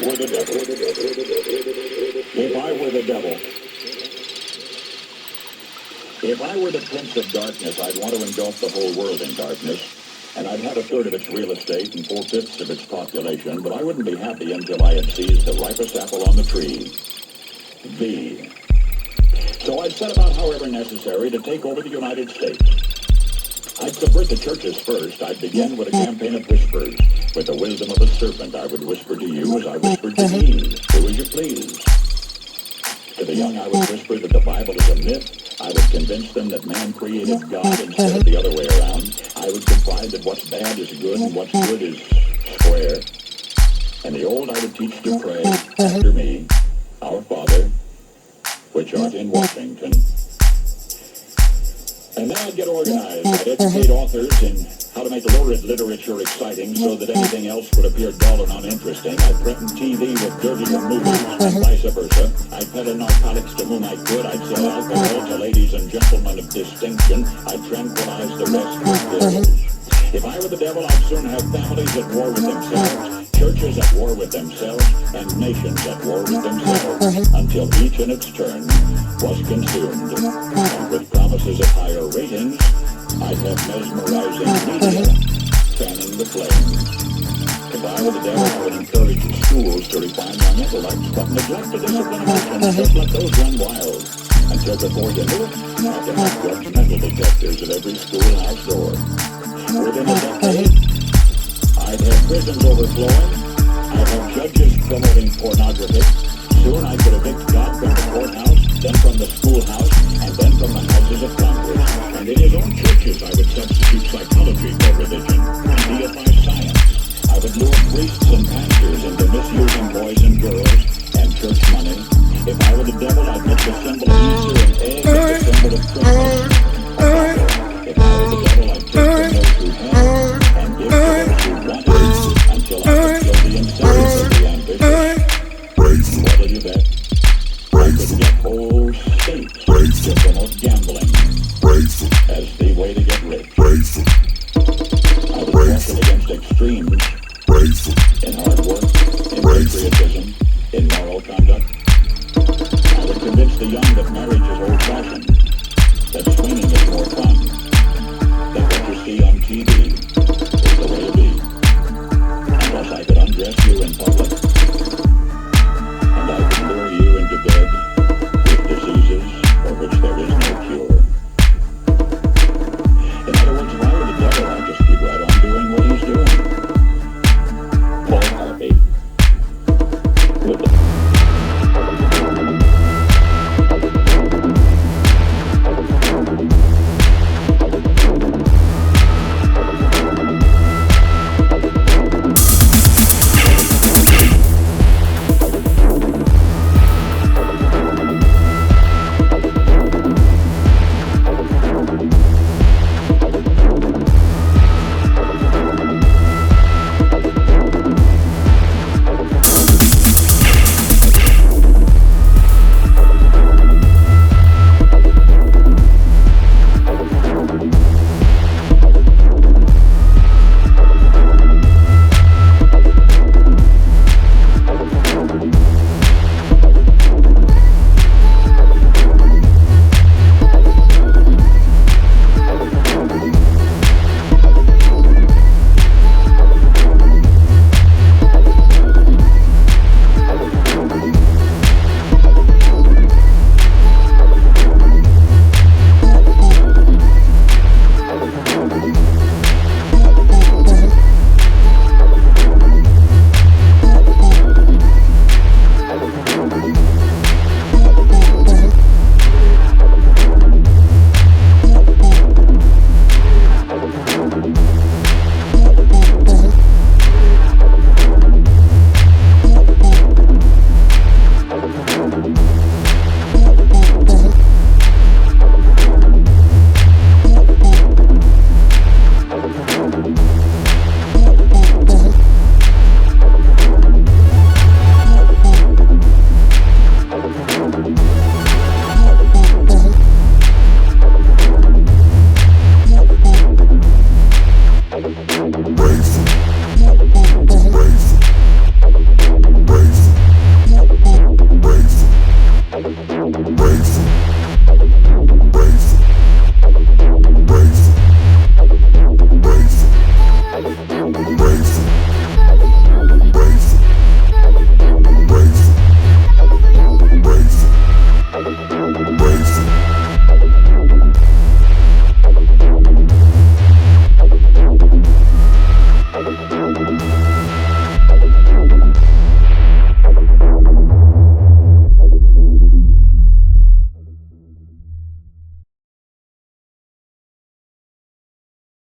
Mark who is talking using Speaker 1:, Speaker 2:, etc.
Speaker 1: were the devil, if I were the devil, if I were the prince of darkness, I'd want to engulf the whole world in darkness, and I'd have a third of its real estate and 4/5 of its population, but I wouldn't be happy until I had seized the ripest apple on the tree. V. So I'd set about, however necessary, to take over the United States. I'd subvert the churches first. I'd begin with a campaign of whispers. With the wisdom of a serpent, I would whisper to you as I whispered to Eve, "Do as you please." To the young, I would whisper that the Bible is a myth. I would convince them that man created God instead of the other way around. I would confide that what's bad is good and what's good is square. And the old I would teach to pray after me, "Our Father, which art in Washington." And then I'd get organized. I'd educate authors in how to make lurid literature exciting so that anything else would appear dull and uninteresting. I'd threaten TV with dirtier movies and vice versa. I'd peddle narcotics to whom I could. I'd sell alcohol to ladies and gentlemen of distinction. I'd tranquilize the rest with pills. If I were the devil, I'd soon have families at war with themselves, churches at war with themselves, and nations at war with themselves, until each in its turn was consumed. And with promises of higher ratings, I'd have mesmerizing media fanning the flame. If I were the devil, I would encourage schools to refine young intellects, but neglect the discipline of emotions. Just let those run wild. Until before you knew it, I'd have judgmental detectives at every schoolhouse door. Within a decade, I'd have prisons overflowing. I'd have judges promoting pornography. Soon I could evict God from the courthouse, then from the schoolhouse, and then from the houses of Congress. And in his own churches, I would substitute psychology for religion and deify science. I would lure priests and pastors into misusing boys and girls and church money. If I were the devil, I'd make the symbol of Easter and egg the symbol of Christmas. If I were the devil, I'd take from those who had and give to those who wanted, until I could kill the incentives of the ambitious. What'll you bet? I could get whole states to promote gambling as the way to get rich. I would wrestle against extremes in hard work, in patriotism, in moral conduct. I would convince the young that marriage is old-fashioned.